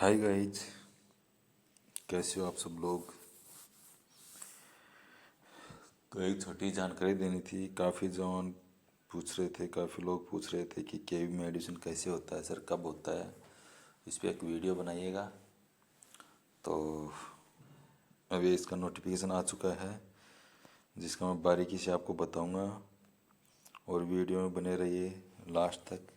Hi guys, कैसे हो आप सब लोग। तो एक छोटी जानकारी देनी थी। काफ़ी लोग पूछ रहे थे कि केवी में एडमिशन कैसे होता है सर, कब होता है, इस पर एक वीडियो बनाइएगा। तो अभी इसका नोटिफिकेशन आ चुका है, जिसका मैं बारीकी से आपको बताऊंगा, और वीडियो में बने रहिए लास्ट तक।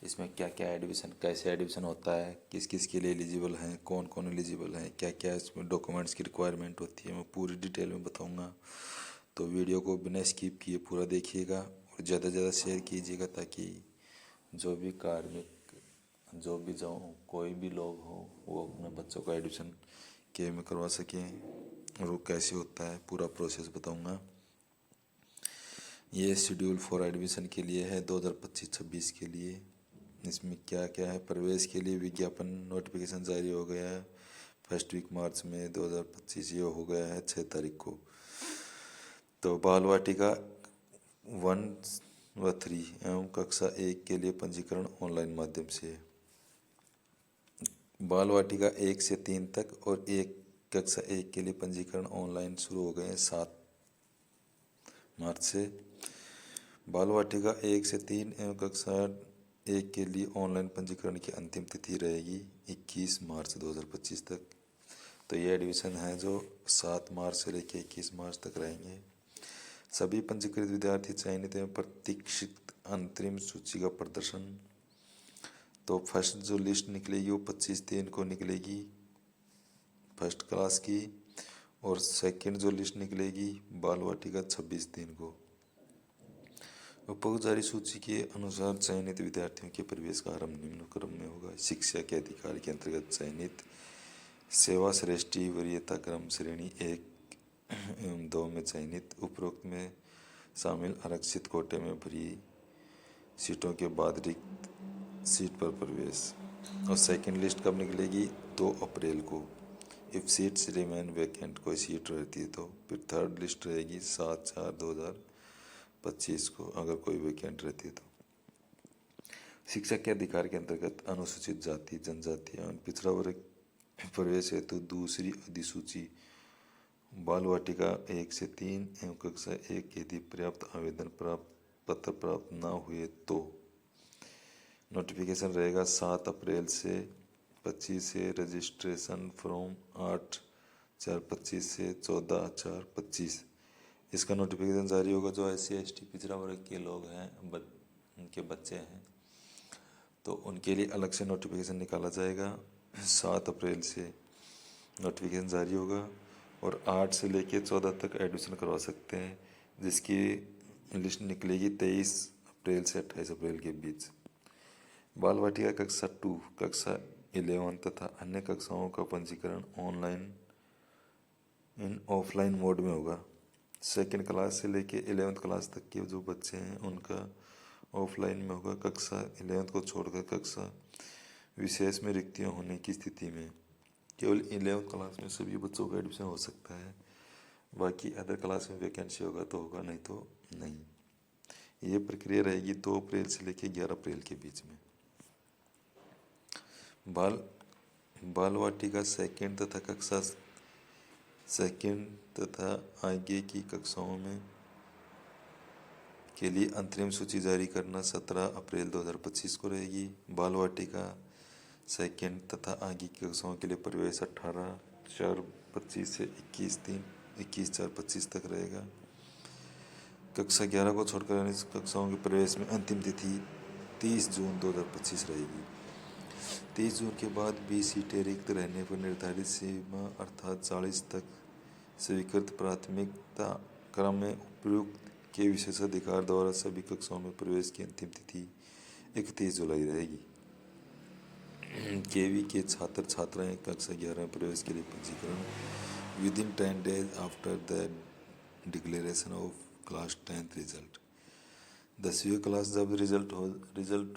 इसमें क्या क्या एडमिशन, कैसे एडमिशन होता है, किस किस के लिए एलिजिबल हैं, कौन कौन एलिजिबल हैं, क्या क्या इसमें डॉक्यूमेंट्स की रिक्वायरमेंट होती है, मैं पूरी डिटेल में बताऊंगा। तो वीडियो को बिना स्किप किए पूरा देखिएगा और ज़्यादा से ज़्यादा शेयर कीजिएगा, ताकि जो भी कार्मिक, जो भी जो कोई भी लोग हो, वो अपने बच्चों का एडमिशन के में करवा सकें। और वो कैसे होता है पूरा प्रोसेस बताऊंगा। ये शेड्यूल फॉर एडमिशन के लिए है 2025-26 के लिए। इसमें क्या क्या है, प्रवेश के लिए विज्ञापन नोटिफिकेशन जारी हो गया है फर्स्ट वीक मार्च में 2025, ये हो गया है 6 तारीख को। तो बाल वाटिका 1 व 3 एवं कक्षा 1 के लिए पंजीकरण ऑनलाइन माध्यम से है। बाल वाटिका 1 से 3 तक और कक्षा 1 के लिए पंजीकरण ऑनलाइन शुरू हो गए हैं 7 मार्च से। बाल वाटिका 1 से 3 एवं कक्षा 1 के लिए ऑनलाइन पंजीकरण की अंतिम तिथि रहेगी 21 मार्च 2025 तक। तो ये एडमिशन है जो 7 मार्च से लेकर 21 मार्च तक रहेंगे। सभी पंजीकृत विद्यार्थी चयनित एवं प्रतीक्षित अंतरिम सूची का प्रदर्शन। तो फर्स्ट जो लिस्ट निकलेगी वो 25/3 को निकलेगी फर्स्ट क्लास की, और सेकंड जो लिस्ट निकलेगी बाल वाटिका 26/3 को। उपरोक्त जारी सूची के अनुसार चयनित विद्यार्थियों के प्रवेश का आरंभ निम्न क्रम में होगा। शिक्षा के अधिकार के अंतर्गत चयनित सेवा श्रेष्ठी वरीयता क्रम श्रेणी 1 एवं 2 में चयनित, उपरोक्त में शामिल आरक्षित कोटे में भरी सीटों के बाद रिक्त सीट पर प्रवेश। और सेकंड लिस्ट कब निकलेगी? 2 अप्रैल को। इफ़ सीट्स रिमेन वैकेंट, कोई सीट रहती है तो। फिर थर्ड लिस्ट रहेगी 7/4/2025 को, अगर कोई वैकेंट रहती है तो। शिक्षा के अधिकार के अंतर्गत अनुसूचित जाति, जनजाति एवं पिछड़ा वर्ग प्रवेश हेतु दूसरी अधिसूची बाल वाटिका 1 से 3 एवं कक्षा 1 यदि पर्याप्त आवेदन पत्र प्राप्त न हुए तो नोटिफिकेशन रहेगा 7 अप्रैल से 25 से रजिस्ट्रेशन फॉर्म 8/4/25 से 14/4/25। इसका नोटिफिकेशन जारी होगा। जो SC ST पिछड़ा वर्ग के लोग हैं, उनके बच्चे हैं, तो उनके लिए अलग से नोटिफिकेशन निकाला जाएगा। 7 अप्रैल से नोटिफिकेशन जारी होगा और 8 से लेके 14 तक एडमिशन करवा सकते हैं, जिसकी लिस्ट निकलेगी 23 अप्रैल से 28 अप्रैल के बीच। बाल वाटिका कक्षा 2, कक्षा 11 तथा अन्य कक्षाओं का पंजीकरण ऑनलाइन इन ऑफलाइन मोड में होगा। सेकेंड क्लास से लेके 11th क्लास तक के जो बच्चे हैं उनका ऑफलाइन में होगा। कक्षा 11th को छोड़कर कक्षा विशेष में रिक्तियाँ होने की स्थिति में केवल 11th क्लास में सभी बच्चों का एडमिशन हो सकता है। बाकी अदर क्लास में वैकेंसी होगा तो होगा, नहीं तो नहीं। ये प्रक्रिया रहेगी 2 अप्रैल से लेकर 11 अप्रैल के बीच में। बाल वाटिका सेकेंड तथा आगे की कक्षाओं में के लिए अंतरिम सूची जारी करना 17 अप्रैल 2025 को रहेगी। बाल वाटिका सेकेंड तथा आगे की कक्षाओं के लिए प्रवेश 18/4/25 से 21/4/25 तक रहेगा। कक्षा 11 को छोड़कर अन्य कक्षाओं के प्रवेश में अंतिम तिथि 30 जून 2025 रहेगी। 30 जून के बाद भी सीटें रिक्त रहने पर निर्धारित सीमा अर्थात 40 तक स्वीकृत प्राथमिकता क्रम में उपयुक्त के विशेषाधिकार द्वारा सभी कक्षाओं में प्रवेश की अंतिम तिथि 31 जुलाई रहेगी। केवी के छात्र छात्राएं कक्षा 11 में प्रवेश के लिए पंजीकरण with in 10 days after the declaration of class 10th result. 10वीं क्लास जब रिजल्ट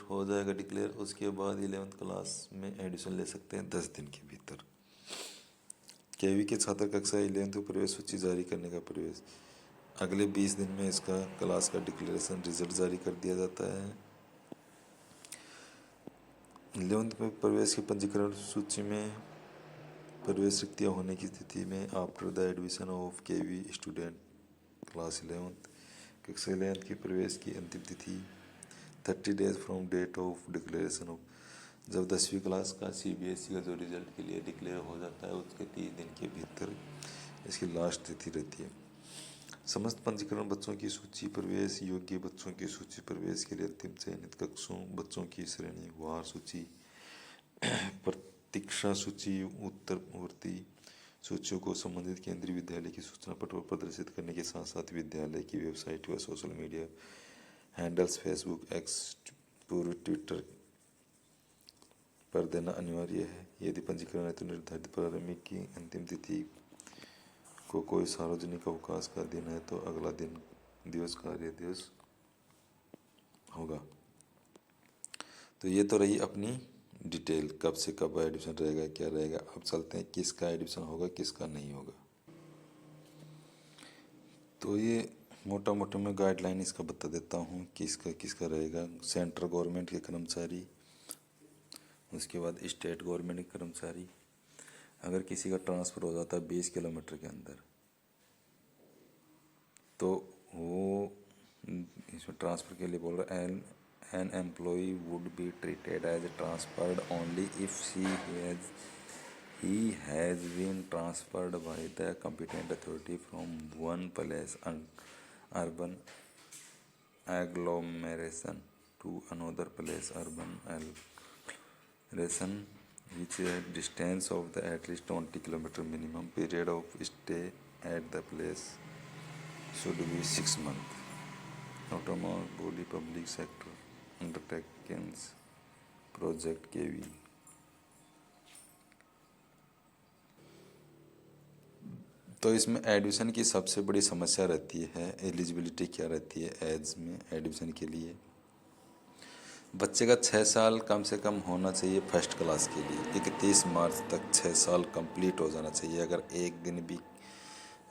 हो जाएगा डिक्लेयर, उसके बाद 11th क्लास में एडमिशन ले सकते हैं 10 दिन के भीतर। केवी के छात्र कक्षा 11th में प्रवेश सूची जारी करने का प्रवेश अगले 20 दिन में इसका क्लास का डिक्लेरेशन रिजल्ट जारी कर दिया जाता है। 11th में प्रवेश की पंजीकरण सूची में प्रवेश रिक्तियाँ होने की स्थिति में after the admission of KV student class 11th कक्षा 11th की प्रवेश की अंतिम तिथि 30 days from date of declaration of, जब 10वीं क्लास का सीबीएसई का जो रिजल्ट के लिए डिक्लेयर हो जाता है उसके 30 दिन के भीतर इसकी लास्ट तिथि रहती है। समस्त पंजीकरण बच्चों की सूची प्रवेश योग्य बच्चों की सूची प्रवेश के लिए अंतिम चयनित कक्षों बच्चों की श्रेणी वार सूची प्रतीक्षा सूची उत्तरवर्ती सूचियों को संबंधित केंद्रीय विद्यालय की सूचना पट पर प्रदर्शित करने के साथ साथ विद्यालय की वेबसाइट व social media handles Facebook x पूर्व ट्विटर पर देना अनिवार्य है। यदि पंजीकरण हेतु निर्धारित प्रारंभिक की अंतिम तिथि को कोई सार्वजनिक अवकाश का दिन है तो अगला दिन दिवस कार्य दिवस होगा। तो ये तो रही अपनी डिटेल, कब से कब एडमिशन रहेगा क्या रहेगा। अब चलते हैं किसका एडमिशन होगा किसका नहीं होगा। तो ये मोटा मोटा मैं गाइडलाइन इसका बता देता हूँ किसका किसका रहेगा। सेंट्रल गवर्नमेंट के कर्मचारी, उसके बाद स्टेट गवर्नमेंट के कर्मचारी, अगर किसी का ट्रांसफ़र हो जाता है 20 किलोमीटर के अंदर तो वो इसमें ट्रांसफ़र के लिए बोल रहा है an employee would be treated as transferred only if he has been transferred by the competent authority from one place urban agglomeration to another place urban agglomeration which is a distance of the at least 20 km. Minimum period of stay at the place should be 6 months. Automobile body public sector undertakings project KV। तो इसमें admission की सबसे बड़ी समस्या रहती है eligibility क्या रहती है एज में एडमिशन के लिए। बच्चे का 6 साल कम से कम होना चाहिए फर्स्ट क्लास के लिए। 31 मार्च तक 6 साल कंप्लीट हो जाना चाहिए। अगर एक दिन भी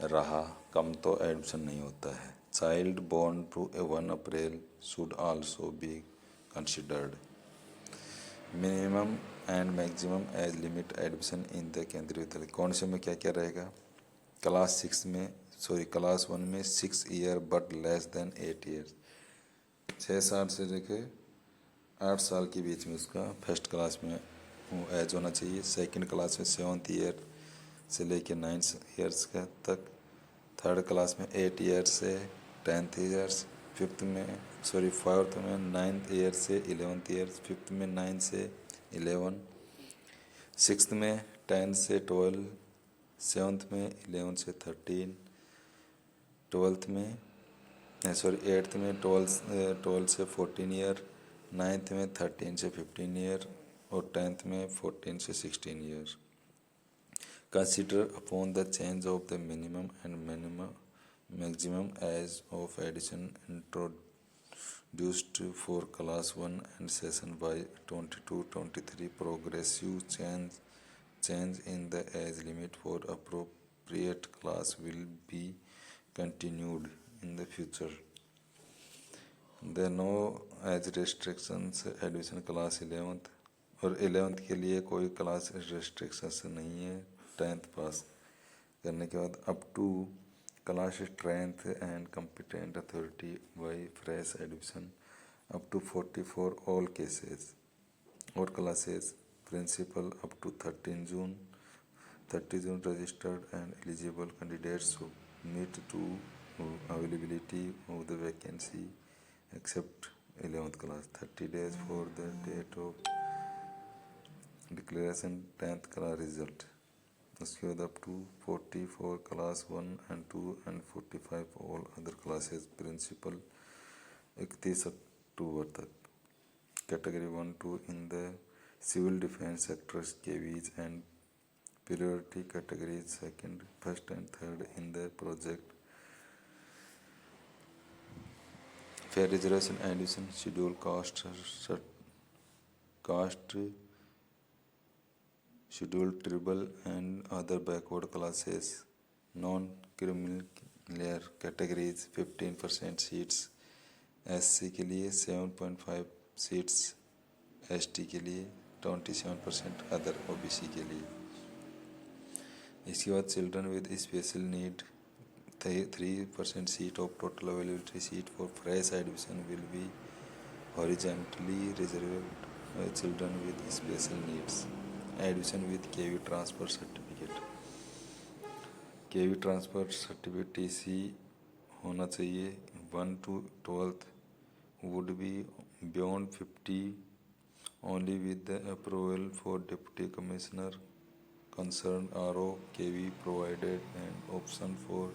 रहा कम तो एडमिशन नहीं होता है। Child born to 1 April should also be considered. Minimum and maximum age limit admission in the Kendriya Vidyalaya. कौन से में क्या क्या रहेगा। क्लास 1 में 6 year but less than 8 years. 6 साल से लेके 8 साल के बीच में उसका फर्स्ट क्लास में एज होना चाहिए। सेकंड क्लास में 7th ईयर से लेके 9 ईयर्स का तक। थर्ड क्लास में 8 ईयर से 10th ईयर्स। फोर्थ में 9th ईयर से 11th ईयर्स। फिफ्थ में 9 से 11। सिक्स्थ में 10 से 12। सेवन्थ में 11 से 13। एट्थ में 12 से 14 ईयर। नाइन्थ में 13 से 15 ईयर और 10th में 14 से 16 year. Consider upon the change of the minimum and maximum age of admission introduced for class 1 and session by 22-23 progressive change in the age limit for appropriate class will be continued in the future. There are no age restrictions admission class 11th और 11th के लिए कोई class restrictions नहीं है। 10th पास करने के बाद up to class strength and competent authority by fresh admission up to 44 all cases और classes principal up to 30 June registered and eligible candidates meet to availability of the vacancy except 11th class 30 days for the date of declaration 10th class result. उसके बाद up to 44 class 1 and 2 and 45 all other classes principal 31 अक्टूबर तक। Category 1-2 in the civil defence sectors KVs and priority categories second, first and third in the project fair reservation admission schedule caste schedule tribal and other backward classes non criminal categories 15% seats SC के लिए 7.5 seats ST के लिए 27% other OBC के लिए। इसके बाद children with special need 3% seat of total availability seat for fresh admission will be horizontally reserved children with special needs. Admission with KV transfer certificate. KV transfer certificate TC होना चाहिए। 1 to 12th would be beyond 50 only with the approval for Deputy Commissioner concerned RO KV provided an option for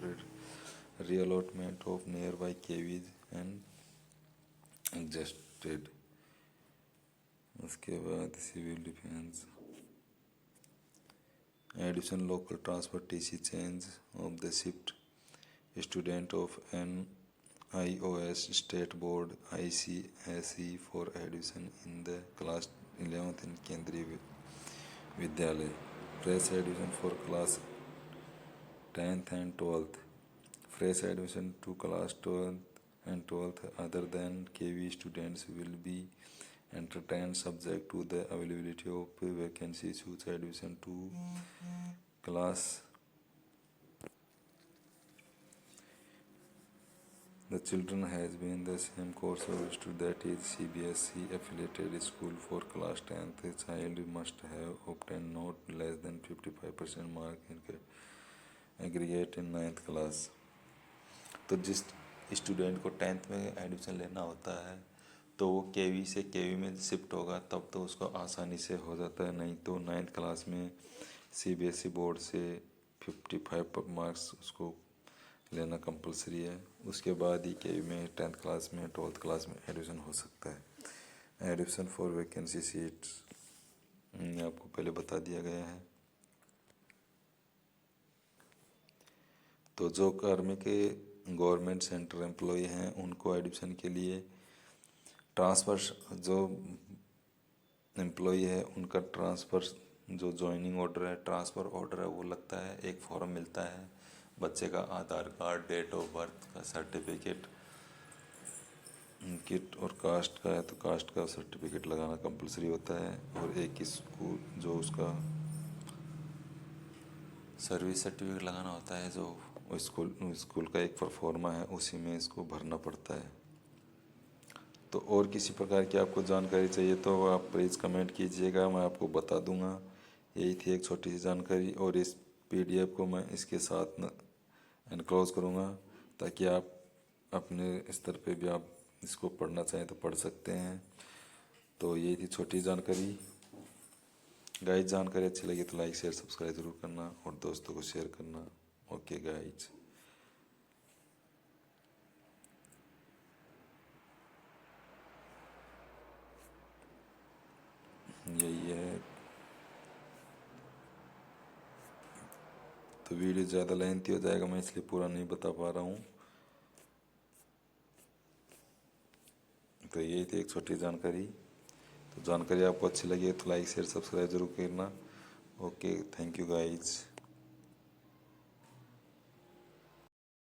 reallotment of nearby KVs and adjusted। उसके बाद civil defence addition local transfer TC change of the shift student of NIOS State Board ICSE for admission in the class 11th in केंद्रीय विद्यालय। Fresh admission for class 10th and 12th। Fresh admission to class 12th and 12th other than KV students will be entertained subject to the availability of vacancies whose admission to class the children has been the same course of study, that is CBSE affiliated school for class 10th child must have obtained not less than 55% mark in aggregate in 9th class। तो जिस student को 10th में admission लेना होता है तो वो KV से KV में शिफ्ट होगा, तब तो उसको आसानी से हो जाता है। नहीं तो 9th क्लास में CBSE बोर्ड से 55 मार्क्स उसको लेना कंपलसरी है। उसके बाद ही KV में 10th क्लास में 12th क्लास में एडमिशन हो सकता है। एडमिशन फॉर वैकेंसी सीट्स आपको पहले बता दिया गया है। तो जो कार्मिक गवर्नमेंट सेंटर एम्प्लॉय हैं उनको एडमिशन के लिए ट्रांसफ़र, जो एम्प्लॉय है उनका ट्रांसफ़र जो ज्वाइनिंग ऑर्डर है, ट्रांसफ़र ऑर्डर है, वो लगता है। एक फॉर्म मिलता है, बच्चे का आधार कार्ड, डेट ऑफ बर्थ का सर्टिफिकेट, किट और कास्ट का है तो कास्ट का सर्टिफिकेट लगाना कंपलसरी होता है। और एक स्कूल जो उसका सर्विस सर्टिफिकेट लगाना होता है, जो स्कूल का एक परफॉर्मा है, उसी में इसको भरना पड़ता है। तो और किसी प्रकार की आपको जानकारी चाहिए तो आप प्लीज़ कमेंट कीजिएगा, मैं आपको बता दूंगा। यही थी एक छोटी सी जानकारी, और इस PDF को मैं इसके साथ एनक्लोज करूँगा ताकि आप अपने स्तर पे भी आप इसको पढ़ना चाहें तो पढ़ सकते हैं। तो यही थी छोटी जानकारी। गाइज जानकारी अच्छी लगी तो लाइक शेयर सब्सक्राइब ज़रूर करना और दोस्तों को शेयर करना। ओके गाइज, यही है। तो वीडियो ज़्यादा लेंथी हो जाएगा, मैं इसलिए पूरा नहीं बता पा रहा हूँ। तो यही थी एक छोटी जानकारी। तो जानकारी आपको अच्छी लगी तो लाइक शेयर सब्सक्राइब जरूर करना। Okay, thank you guys.